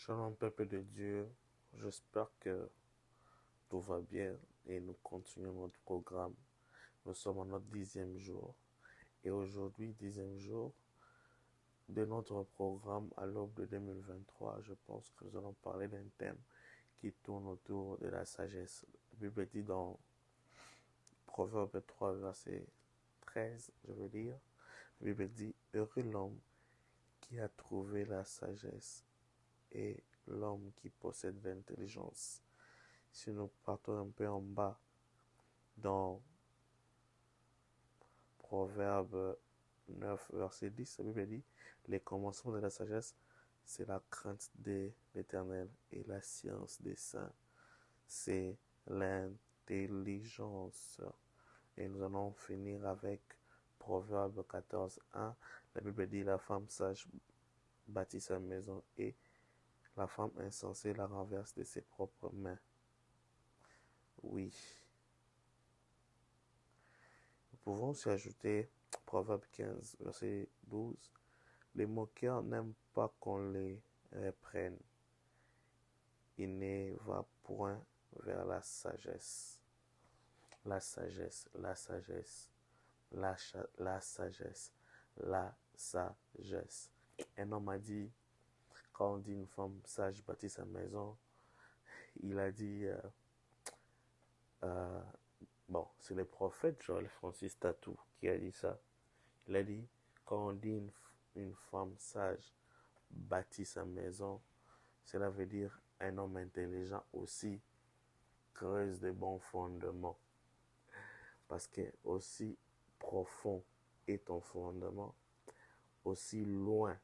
Shalom, peuple de Dieu, j'espère que tout va bien et nous continuons notre programme. Nous sommes à notre 10e jour et aujourd'hui, 10e jour de notre programme à l'aube de 2023, je pense que nous allons parler d'un thème qui tourne autour de la sagesse. La Bible dit dans Proverbe 3, verset 13, je veux dire, la Bible dit, heureux l'homme qui a trouvé la sagesse et l'homme qui possède l'intelligence. Si nous partons un peu en bas dans Proverbe 9, verset 10, la Bible dit, les commencements de la sagesse, c'est la crainte de l'Éternel et la science des saints, c'est l'intelligence. Et nous allons finir avec Proverbe 14, 1. La Bible dit, la femme sage bâtit sa maison et la femme insensée la renverse de ses propres mains. Oui. Nous pouvons aussi ajouter Proverbe 15, verset 12. Les moqueurs n'aiment pas qu'on les reprenne. Il ne va point vers la sagesse. La sagesse, la sagesse, la sagesse, la sagesse. Un homme a dit, quand on dit une femme sage bâtit sa maison, il a dit, bon, c'est le prophète Joël Francis Tatou qui a dit ça. Il a dit, quand on dit une femme sage bâtit sa maison, cela veut dire un homme intelligent aussi creuse de bons fondements. Parce que aussi profond est ton fondement, aussi loin,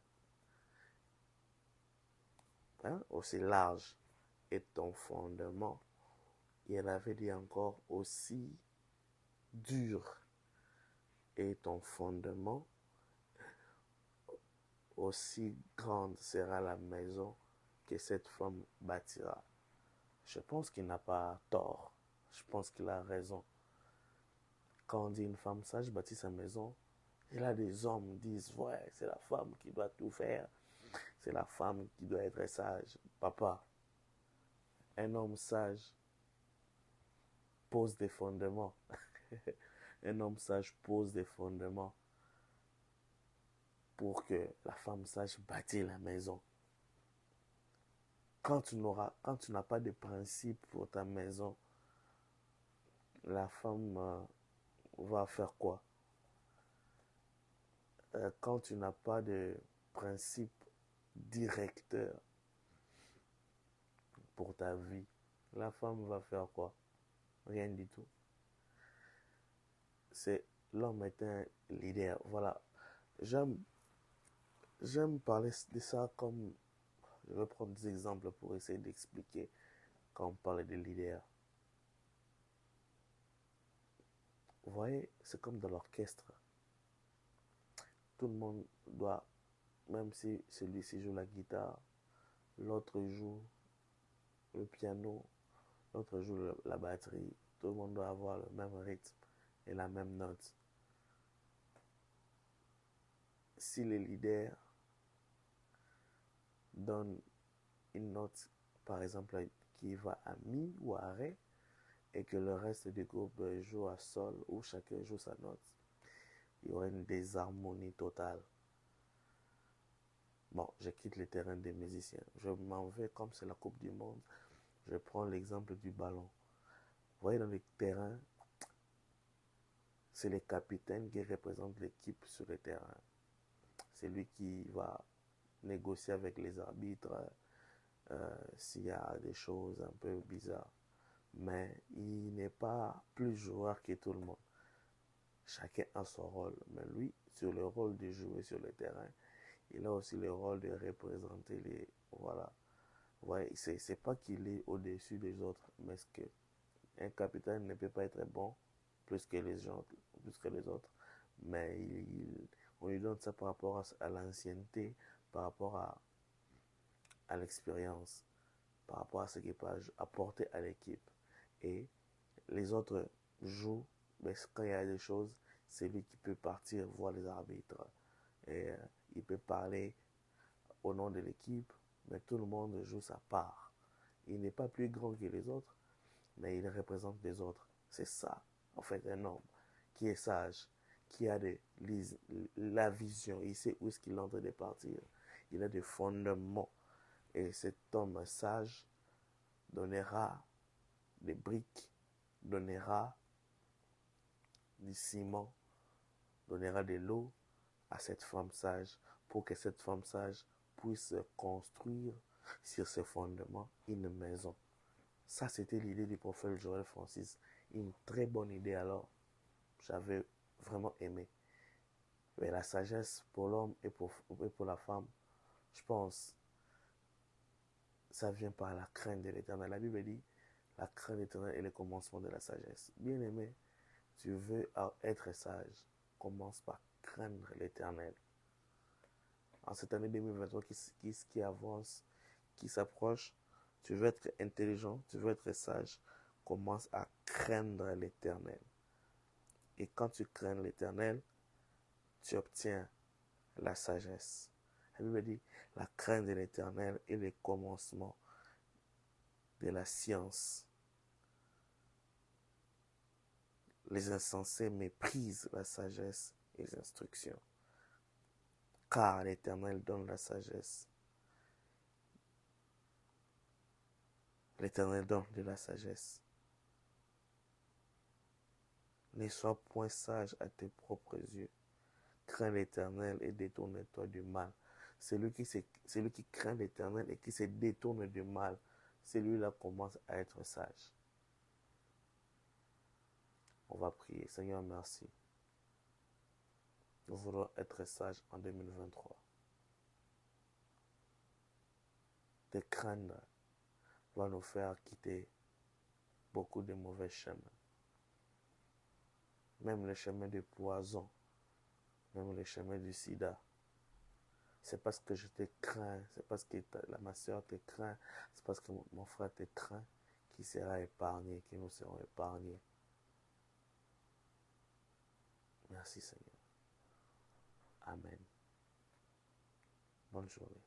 aussi large est ton fondement. Et elle avait dit encore, aussi dur est ton fondement, aussi grande sera la maison que cette femme bâtira. Je pense qu'il n'a pas tort. Je pense qu'il a raison. Quand on dit une femme sage bâtit sa maison, et là des hommes disent, ouais, c'est la femme qui doit tout faire. C'est la femme qui doit être sage. Papa, un homme sage pose des fondements. Un homme sage pose des fondements pour que la femme sage bâtisse la maison. Quand tu n'as pas de principe pour ta maison, la femme va faire quoi? Quand tu n'as pas de principe directeur pour ta vie, la femme va faire quoi? Rien du tout. L'homme est un leader. Voilà. J'aime parler de ça comme, je vais prendre des exemples pour essayer d'expliquer quand on parle de leader. Vous voyez, c'est comme dans l'orchestre. Tout le monde doit, même si celui-ci joue la guitare, l'autre joue le piano, l'autre joue la batterie, tout le monde doit avoir le même rythme et la même note. Si le leader donne une note, par exemple, qui va à mi ou à ré, et que le reste du groupe joue à sol, ou chacun joue sa note, il y aura une désharmonie totale. Bon, je quitte le terrain des musiciens. Je m'en vais, comme c'est la Coupe du Monde, je prends l'exemple du ballon. Vous voyez, dans les terrains, c'est le capitaine qui représente l'équipe sur le terrain. C'est lui qui va négocier avec les arbitres s'il y a des choses un peu bizarres. Mais il n'est pas plus joueur que tout le monde. Chacun a son rôle. Mais lui, sur le rôle de jouer sur le terrain, il a aussi le rôle de représenter les... Voilà. Ouais, c'est pas qu'il est au-dessus des autres, mais ce que un capitaine ne peut pas être bon plus que les autres, mais on lui donne ça par rapport à l'ancienneté, par rapport à l'expérience, par rapport à ce qu'il peut apporter à l'équipe. Et les autres jouent, mais quand il y a des choses, c'est lui qui peut partir voir les arbitres. Et il peut parler au nom de l'équipe, mais tout le monde joue sa part. Il n'est pas plus grand que les autres, mais il représente les autres. C'est ça, en fait, un homme qui est sage, qui a la vision, il sait où est-ce qu'il est en train de partir. Il a des fondements. Et cet homme sage donnera des briques, donnera du ciment, donnera de l'eau à cette femme sage pour que cette femme sage puisse construire sur ses fondements une maison. Ça, c'était l'idée du prophète Joël Francis. Une très bonne idée alors. J'avais vraiment aimé. Mais la sagesse pour l'homme et pour la femme, je pense, ça vient par la crainte de l'Éternel. La Bible dit, la crainte de l'Éternel est le commencement de la sagesse. Bien aimé, tu veux être sage, commence par craindre l'Éternel. En cette année 2023 qui avance, qui s'approche, tu veux être intelligent, tu veux être sage, commence à craindre l'Éternel. Et quand tu crains l'Éternel, tu obtiens la sagesse. La Bible dit, la crainte de l'Éternel est le commencement de la science. Les insensés méprisent la sagesse et les instructions. Car l'Éternel donne la sagesse. L'Éternel donne de la sagesse. Ne sois point sage à tes propres yeux. Crains l'Éternel et détourne-toi du mal. Celui qui craint l'Éternel et qui se détourne du mal, celui-là commence à être sage. On va prier. Seigneur, merci. Nous voulons être sages en 2023. Te craindre va nous faire quitter beaucoup de mauvais chemins. Même les chemins de poison, même les chemins du sida. C'est parce que je te crains, c'est parce que ma soeur te craint, c'est parce que mon frère te craint qu'il sera épargné, que nous serons épargnés. Merci Seigneur. Amen. Bonne journée.